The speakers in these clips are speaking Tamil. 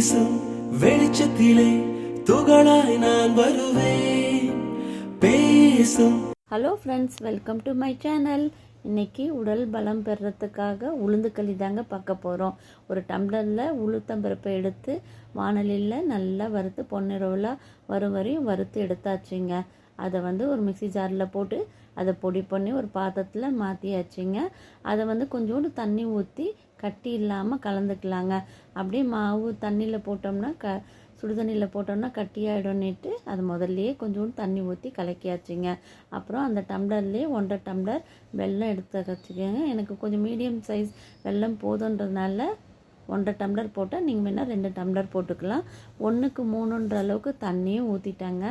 வீசும் வெளிச்சத்திலே துகளாய் நான் வருவேன் பேசும். Hello friends, welcome to my channel. இன்றைக்கி உடல் பலம் பெறத்துக்காக உளுந்துக்களி தாங்க பார்க்க போகிறோம். ஒரு டம்ளரில் உளுத்தம்பருப்பை எடுத்து வானலியில் நல்லா வறுத்து பொன்னிறவில் வரும் வரையும் வறுத்து எடுத்தாச்சுங்க. அதை ஒரு மிக்சி ஜாரில் போட்டு அதை பொடி பண்ணி ஒரு பாத்திரத்தில் மாற்றியாச்சுங்க. அதை கொஞ்சோண்டு தண்ணி ஊற்றி கட்டி இல்லாமல் கலந்துக்கலாங்க. அப்படியே மாவு தண்ணியில் போட்டோம்னா சுடு தண்ணியில் போட்டோம்னா கட்டியாகிடும்னுட்டு அது முதல்லையே கொஞ்சோண்டு தண்ணி ஊற்றி கலக்கியாச்சுங்க. அப்புறம் அந்த டம்ளர்லேயே 1.5 டம்ளர் வெல்லம் எடுத்து வச்சுக்கோங்க. எனக்கு கொஞ்சம் மீடியம் சைஸ் வெல்லம் போதுன்றதுனால 1.5 டம்ளர் போட்டால் நீங்கள் வேணால் 2 டம்ளர் போட்டுக்கலாம். 1க்கு 3ன்ற அளவுக்கு தண்ணியும் ஊற்றிட்டாங்க.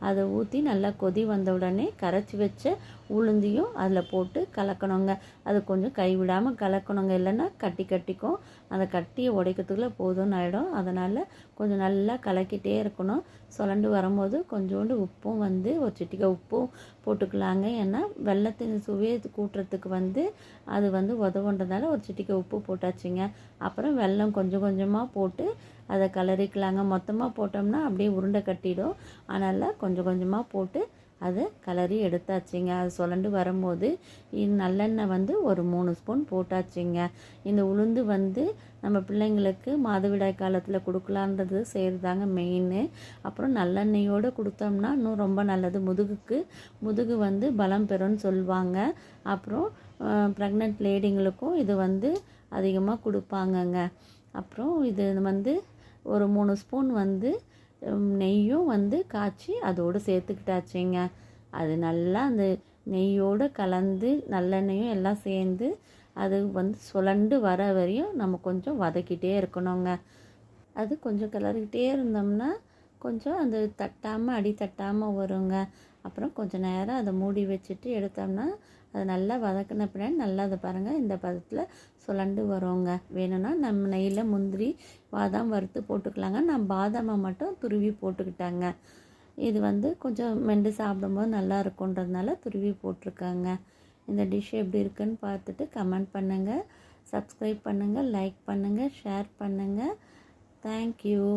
அதை ஊற்றி நல்லா கொதி வந்த உடனே கரைச்சி வச்ச உளுந்தையும் அதில் போட்டு கலக்கணுங்க. அது கொஞ்சம் கைவிடாமல் கலக்கணுங்க, இல்லைன்னா கட்டிக்கும். அந்த கட்டியை உடைக்கிறதுக்குள்ளே போதும்னு ஆகிடும். அதனால் கொஞ்சம் நல்லா கலக்கிட்டே இருக்கணும். சுரண்டு வரும்போது கொஞ்சோண்டு உப்பும் ஒரு சிட்டிகை உப்பும் போட்டுக்கலாங்க. ஏன்னா வெள்ளத்தின் சுவையை கூட்டுறதுக்கு அது உதவுன்றதால ஒரு சிட்டிகை உப்பு போட்டாச்சுங்க. அப்புறம் வெல்லம் கொஞ்சம் கொஞ்சமாக போட்டு அதை கலரிக்கலாங்க. மொத்தமாக போட்டோம்னா அப்படியே உருண்டை கட்டிடும். அதனால் கொஞ்சம் கொஞ்சமாக போட்டு அதை கலரி எடுத்தாச்சுங்க. அது சுரண்டு வரும்போது நல்லெண்ணெய் ஒரு 3 ஸ்பூன் போட்டாச்சுங்க. இந்த உளுந்து நம்ம பிள்ளைங்களுக்கு மாதவிடாய் காலத்தில் கொடுக்கலான்றது செய்கிறதாங்க மெயின். அப்புறம் நல்லெண்ணெயோடு கொடுத்தோம்னா இன்னும் ரொம்ப நல்லது. முதுகு பலம் பெறும்னு சொல்லுவாங்க. அப்புறம் ப்ரெக்னென்ட் லேடிங்களுக்கும் இது அதிகமாக கொடுப்பாங்கங்க. அப்புறம் இது ஒரு 3 ஸ்பூன் நெய்யும் காய்ச்சி அதோடு சேர்த்துக்கிட்டாச்சுங்க. அது நல்லா அந்த நெய்யோடு கலந்து நல்லெண்ணெயும் எல்லாம் சேர்ந்து அது சுழண்டு வர வரையும் நம்ம கொஞ்சம் வதக்கிட்டே இருக்கணுங்க. அது கொஞ்சம் கிளறிக்கிட்டே இருந்தோம்னா கொஞ்சம் அது அடி தட்டாமல் வருங்க. அப்புறம் கொஞ்சம் நேரம் அதை மூடி வச்சுட்டு எடுத்தோம்னா அது நல்லா வதக்கின பின்னாடி நல்லா அதை பாருங்கள், இந்த பதத்தில் சுழண்டு வருங்க. வேணும்னா நம்ம நெய்யில் முந்திரி பாதாம் வறுத்து போட்டுக்கலாங்க. நான் பாதாமை மட்டும் துருவி போட்டுக்கிட்டாங்க. இது கொஞ்சம் மெண்டு சாப்பிடும்போது நல்லா இருக்குன்றதுனால துருவி போட்டிருக்காங்க. இந்த டிஷ் எப்படி இருக்குன்னு பார்த்துட்டு கமெண்ட் பண்ணுங்கள், சப்ஸ்கிரைப் பண்ணுங்கள், லைக் பண்ணுங்கள், ஷேர் பண்ணுங்கள். தேங்க்யூ.